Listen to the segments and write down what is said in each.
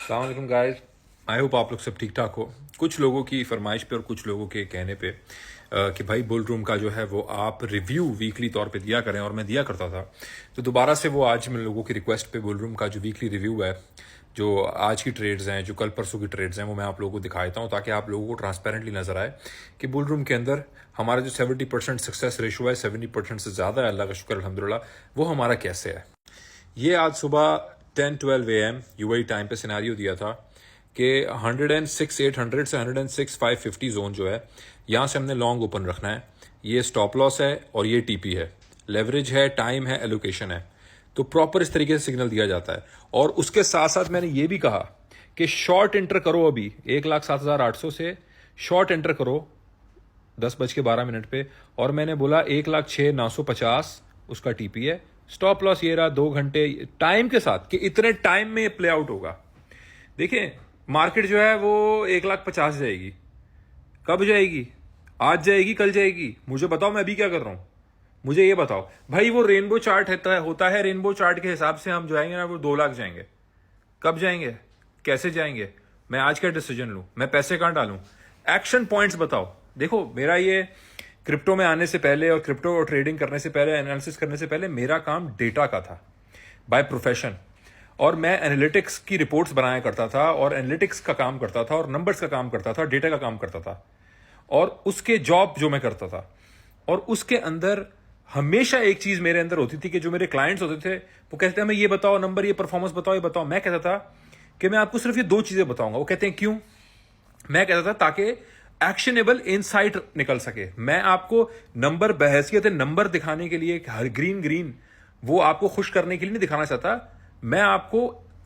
अस्सलाम वालेकुम guys. I hope आप लोग सब ठीक ठाक हो। कुछ लोगों की फरमाइश पे और कुछ लोगों के कहने पे कि भाई बुल रूम का जो है वो आप रिव्यू वीकली तौर पे दिया करें, और मैं दिया करता था। तो दोबारा से वो आज मैं लोगों की रिक्वेस्ट पे बुल रूम का जो वीकली रिव्यू है, जो आज की ट्रेड्स हैं, जो कल परसों की ट्रेड्स हैं, वो मैं आप लोगों को दिखा देता हूँ ताकि आप लोगों को ट्रांसपेरेंटली नजर आए कि बुल रूम के अंदर हमारा जो 70% सक्सेस रेशो है, 70% से ज़्यादा है, अल्लाह का शुक्र अल्हम्दुलिल्लाह, वो हमारा कैसे है। ये आज सुबह 10-12 AM यूएई टाइम पे सिनारियो दिया था कि 106,800 से 106,550 जोन जो है, यहाँ से हमने लॉन्ग ओपन रखना है। ये स्टॉप लॉस है और ये टीपी है, लेवरेज है, टाइम है, एलोकेशन है। तो प्रॉपर इस तरीके से सिग्नल दिया जाता है। और उसके साथ साथ मैंने ये भी कहा कि शॉर्ट एंटर करो, अभी 1,07,800 से शॉर्ट एंटर करो 10:12 पे। और मैंने बोला 1,06,950 उसका टीपी है। स्टॉप लॉस ये रहा 2 घंटे टाइम के साथ कि इतने टाइम में प्ले आउट होगा। देखिए मार्केट जो है वो 1,50,000 जाएगी। कब जाएगी? आज जाएगी, कल जाएगी? मुझे बताओ, मैं अभी क्या कर रहा हूं? मुझे ये बताओ भाई। वो रेनबो चार्ट होता है, रेनबो चार्ट के हिसाब से हम जाएंगे ना, वो 2 लाख जाएंगे। कब जाएंगे, कैसे जाएंगे? मैं आज क्या डिसीजन लूं? मैं पैसे कहां डालूं? एक्शन पॉइंट्स बताओ। देखो मेरा ये क्रिप्टो में आने से पहले और क्रिप्टो और ट्रेडिंग करने से पहले, एनालिसिस करने से पहले, मेरा काम डेटा का था बाय प्रोफेशन। और मैं एनालिटिक्स की रिपोर्ट्स बनाया करता था, और एनालिटिक्स का काम करता था, और नंबर्स का काम करता था, डेटा का काम करता था, और उसके जॉब जो मैं करता था। और उसके अंदर हमेशा एक चीज मेरे अंदर होती थी कि जो मेरे क्लाइंट्स होते थे वो कहते हैं हमें ये बताओ नंबर, ये परफॉर्मेंस बताओ, ये बताओ। मैं कहता था कि मैं आपको सिर्फ ये 2 चीजें बताऊंगा। वो कहते हैं क्यों? मैं कहता था ताकि एक्शनेबल इनसाइट निकल सके। मैं आपको नंबर बहैसियत नंबर दिखाने के लिए, हर ग्रीन ग्रीन वो आपको खुश करने के लिए नहीं दिखाना चाहता। मैं आपको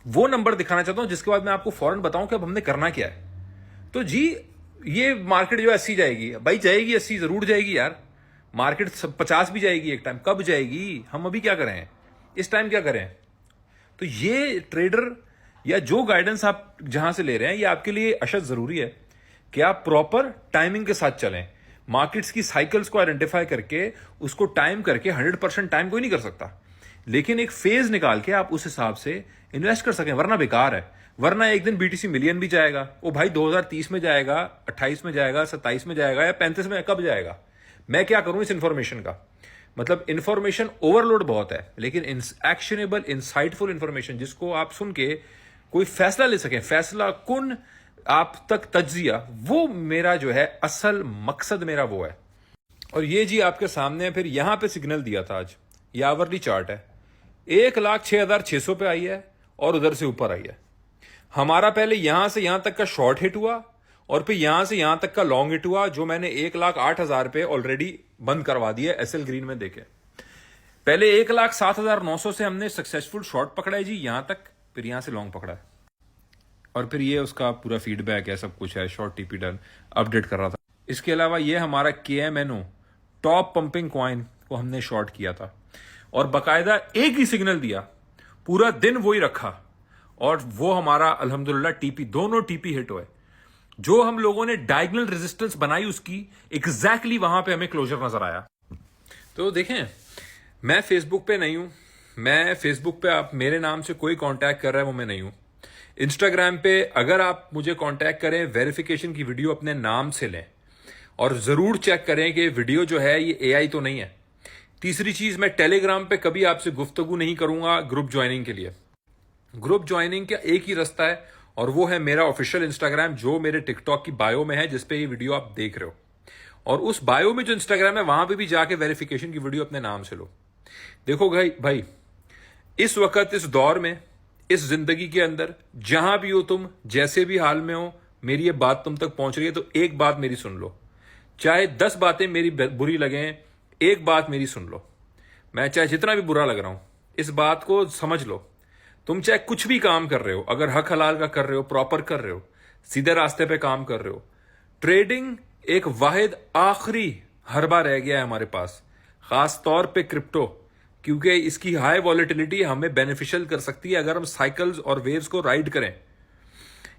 वो नंबर दिखाना चाहता हूं जिसके बाद मैं आपको फौरन बताऊं कि अब हमने करना क्या है। तो जी ये मार्केट जो 80 जाएगी, भाई जाएगी 80, जरूर जाएगी यार। मार्केट 50 भी जाएगी एक टाइम। कब जाएगी? हम अभी क्या करें, इस टाइम क्या करें? तो ये ट्रेडर या जो गाइडेंस आप जहां से ले रहे हैं, ये आपके लिए अशद जरूरी है कि आप प्रॉपर टाइमिंग के साथ चलें। मार्केट्स की साइकिल्स को आइडेंटिफाई करके उसको टाइम करके, 100% टाइम कोई नहीं कर सकता, लेकिन एक फेज निकाल के आप उस हिसाब से इन्वेस्ट कर सकें, वरना बेकार है। वरना एक दिन बीटीसी मिलियन भी जाएगा, वो भाई 2030 में जाएगा, 28 में जाएगा, 27 में जाएगा, या 35 में कब जाएगा? मैं क्या करूं इस इंफॉर्मेशन का? मतलब इंफॉर्मेशन ओवरलोड बहुत है, लेकिन एक्शनेबल इंसाइटफुल इंफॉर्मेशन जिसको आप सुन के कोई फैसला ले सकें, फैसला कुन आप तक तज्जिया, वो मेरा जो है असल मकसद, मेरा वो है। और ये जी आपके सामने है। फिर यहां पे सिग्नल दिया था आज, ये आवरली चार्ट है, 1,06,600 पे आई है और उधर से ऊपर आई है। हमारा पहले यहां से यहां तक का शॉर्ट हिट हुआ, और फिर यहां से यहां तक का लॉन्ग हिट हुआ, जो मैंने 1,08,000 पे ऑलरेडी बंद करवा दिया एसएल ग्रीन में देखे। पहले 1,07,900 से हमने सक्सेसफुल शॉर्ट पकड़ा है जी यहां तक, फिर यहां से लॉन्ग पकड़ा है, और फिर ये उसका पूरा फीडबैक है, सब कुछ है। शॉर्ट टीपी डन अपडेट कर रहा था। इसके अलावा ये हमारा KMNO टॉप पंपिंग कॉइन को हमने शॉर्ट किया था, और बकायदा एक ही सिग्नल दिया, पूरा दिन वही रखा, और वो हमारा अल्हम्दुलिल्लाह टीपी, दोनों टीपी हिट हुए। जो हम लोगों ने डायगोनल रेजिस्टेंस बनाई उसकी एग्जैक्टली वहां पे हमें क्लोजर नजर आया। तो देखें, मैं फेसबुक पे नहीं हूं। मैं फेसबुक पे आप मेरे नाम से कोई कांटेक्ट कर रहा है वो मैं नहीं हूं। इंस्टाग्राम पे अगर आप मुझे कांटेक्ट करें, वेरिफिकेशन की वीडियो अपने नाम से लें, और जरूर चेक करें कि वीडियो जो है ये AI तो नहीं है। तीसरी चीज, मैं टेलीग्राम पे कभी आपसे गुफ्तगू नहीं करूंगा ग्रुप ज्वाइनिंग के लिए। ग्रुप ज्वाइनिंग का एक ही रास्ता है, और वो है मेरा ऑफिशियल इंस्टाग्राम, जो मेरे टिकटॉक की बायो में है, जिसपे ये वीडियो आप देख रहे हो। और उस बायो में जो इंस्टाग्राम है, वहां पे भी जाके वेरिफिकेशन की वीडियो अपने नाम से लो। देखो भाई, इस वक्त, इस दौर में, इस जिंदगी के अंदर, जहां भी हो तुम, जैसे भी हाल में हो, मेरी ये बात तुम तक पहुंच रही है, तो एक बात मेरी सुन लो। चाहे 10 बातें मेरी बुरी लगें, एक बात मेरी सुन लो। मैं चाहे जितना भी बुरा लग रहा हूं, इस बात को समझ लो। तुम चाहे कुछ भी काम कर रहे हो, अगर हक हलाल का कर रहे हो, प्रॉपर कर रहे हो, सीधे रास्ते पे काम कर रहे हो, ट्रेडिंग एक वाहिद आखिरी हरबा रह गया है हमारे पास, खास तौर पे क्रिप्टो, क्योंकि इसकी हाई वॉलेटिलिटी हमें बेनिफिशियल कर सकती है अगर हम साइकिल्स और वेव्स को राइड करें।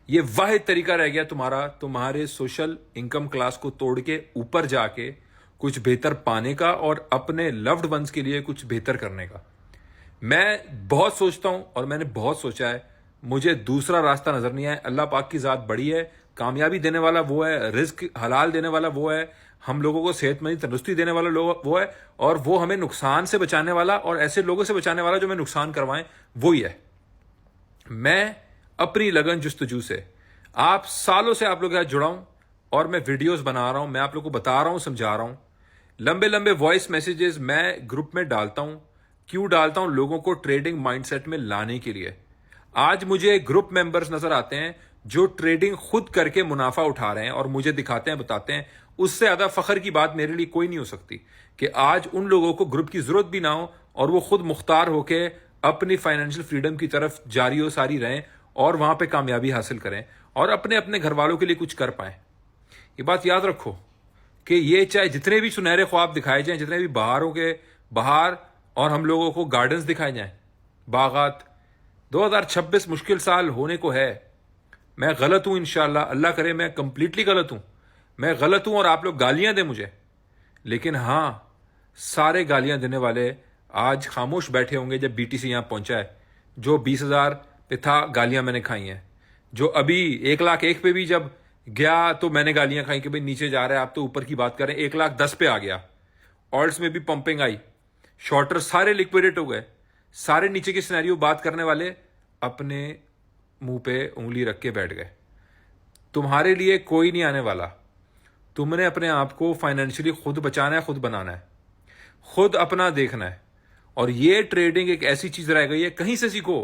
ये वाहिद तरीका रह गया तुम्हारे सोशल इनकम क्लास को तोड़ के ऊपर जाके कुछ बेहतर पाने का, और अपने लव्ड वंस के लिए कुछ बेहतर करने का। मैं बहुत सोचता हूं, और मैंने बहुत सोचा है, मुझे दूसरा रास्ता नजर नहीं आया। अल्लाह पाक की ज़ात बड़ी है, कामयाबी देने वाला वो है, रिस्क हलाल देने वाला वो है, हम लोगों को सेहतमंदी तंदुरुस्ती देने वाला लोग वो है, और वो हमें नुकसान से बचाने वाला और ऐसे लोगों से बचाने वाला जो हमें नुकसान करवाएं, वो ही है। मैं अपनी लगन जुस्तजू से आप सालों से आप लोग के साथ जुड़ा हूं और मैं वीडियोस बना रहा हूं, मैं आप लोग को बता रहा हूं, समझा रहा हूं। लंबे लंबे वॉइस मैसेजेस मैं ग्रुप में डालता हूं। क्यों डालता हूं? लोगों को ट्रेडिंग माइंडसेट में लाने के लिए। आज मुझे ग्रुप मेंबर्स नजर आते हैं जो ट्रेडिंग खुद करके मुनाफा उठा रहे हैं और मुझे दिखाते हैं, बताते हैं। उससे ज्यादा फख्र की बात मेरे लिए कोई नहीं हो सकती कि आज उन लोगों को ग्रुप की जरूरत भी ना हो और वो खुद मुख्तार होके अपनी फाइनेंशियल फ्रीडम की तरफ जारी और सारी रहें और वहां पे कामयाबी हासिल करें और अपने अपने घर वालों के लिए कुछ कर पाएं। ये बात याद रखो कि ये चाहे जितने भी सुनहरे ख्वाब दिखाए जाएं, जितने भी बहारों के बहार और हम लोगों को गार्डन्स दिखाए जाएं, बागात, 2026 मुश्किल साल होने को है। मैं गलत हूं, इंशाल्लाह, अल्लाह करे मैं कंप्लीटली गलत हूं, मैं गलत हूं और आप लोग गालियां दें मुझे, लेकिन हां, सारे गालियां देने वाले आज खामोश बैठे होंगे जब बीटीसी यहां पहुंचा है। जो 20,000 पे था, गालियां मैंने खाई हैं। जो अभी 1,01,000 पे भी जब गया तो मैंने गालियां खाई कि भाई नीचे जा रहा है, आप तो ऊपर की बात कर रहे हैं। 1,10,000 पे आ गया, ऑल्ट्स में भी पंपिंग आई, शॉर्टर सारे लिक्विडेट हो गए। सारे नीचे के सिनेरियो बात करने वाले अपने मुंह पे उंगली रख के बैठ गए। तुम्हारे लिए कोई नहीं आने वाला। तुमने अपने आप को फाइनेंशियली खुद बचाना है, खुद बनाना है, खुद अपना देखना है। और ये ट्रेडिंग एक ऐसी चीज रह गई है, कहीं से सीखो।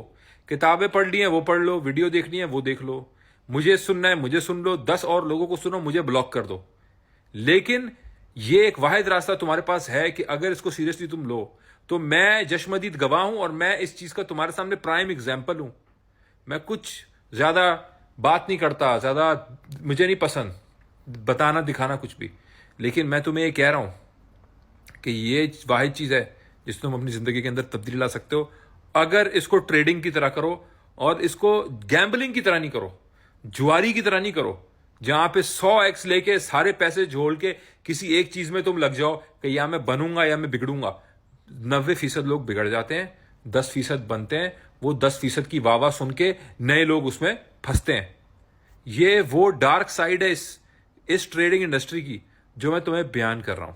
किताबें पढ़ ली हैं वो पढ़ लो, वीडियो देखनी है वो देख लो, मुझे सुनना है मुझे सुन लो, 10 और लोगों को सुनो, मुझे ब्लॉक कर दो। लेकिन ये एक वाहिद रास्ता तुम्हारे पास है कि अगर इसको सीरियसली तुम लो तो मैं जशमदीद गवाह हूं और मैं इस चीज का तुम्हारे सामने प्राइम एग्जाम्पल हूं। मैं कुछ ज्यादा बात नहीं करता, ज्यादा मुझे नहीं पसंद बताना दिखाना कुछ भी, लेकिन मैं तुम्हें ये कह रहा हूं कि ये वाहिद चीज है जिसको तुम अपनी जिंदगी के अंदर तब्दीली ला सकते हो अगर इसको ट्रेडिंग की तरह करो और इसको गैम्बलिंग की तरह नहीं करो, जुआरी की तरह नहीं करो जहां पे 100x लेके सारे पैसे जोड़ के किसी एक चीज में तुम लग जाओ कि या मैं बनूंगा या मैं बिगड़ूंगा। 90% लोग बिगड़ जाते हैं, 10% बनते हैं। वो 10% की वाह वाह सुन के नए लोग उसमें फंसते हैं। ये वो डार्क साइड है इस ट्रेडिंग इंडस्ट्री की जो मैं तुम्हें बयान कर रहा हूं।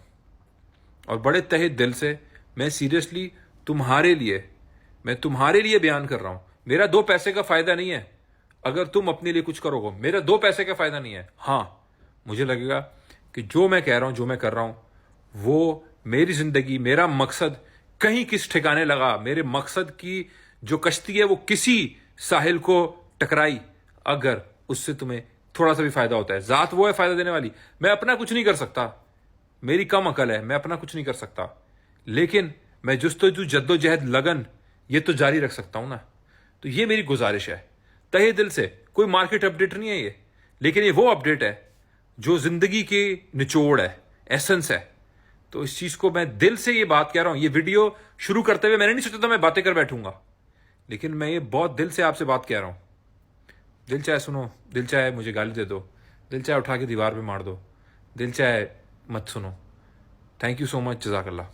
और बड़े तहे दिल से मैं सीरियसली मैं तुम्हारे लिए बयान कर रहा हूं। मेरा 2 पैसे का फायदा नहीं है अगर तुम अपने लिए कुछ करोगे, मेरा 2 पैसे का फायदा नहीं है। हां, मुझे लगेगा कि जो मैं कह रहा हूं, जो मैं कर रहा हूं, वो मेरी जिंदगी, मेरा मकसद कहीं किस ठिकाने लगा, मेरे मकसद की जो कश्ती है वो किसी साहिल को टकराई, अगर उससे तुम्हें थोड़ा सा भी फायदा होता है, जात वो है फायदा देने वाली। मैं अपना कुछ नहीं कर सकता, मेरी कम अकल है, मैं अपना कुछ नहीं कर सकता, लेकिन मैं जुस्तजू जद्दोजहद लगन ये तो जारी रख सकता हूं ना। तो ये मेरी गुजारिश है तहे दिल से। कोई मार्केट अपडेट नहीं है ये, लेकिन ये वो अपडेट है जो जिंदगी की निचोड़ है, एसेंस है। तो इस चीज को मैं दिल से ये बात कह रहा हूं। ये वीडियो शुरू करते हुए मैंने नहीं सोचा था मैं बातें कर बैठूंगा, लेकिन मैं ये बहुत दिल से आपसे बात कह रहा हूं। दिल चाहे सुनो, दिल चाहे मुझे गाली दे दो, दिल चाहे उठा के दीवार पे मार दो, दिल चाहे मत सुनो। थैंक यू सो मच, जज़ाकल्लाह।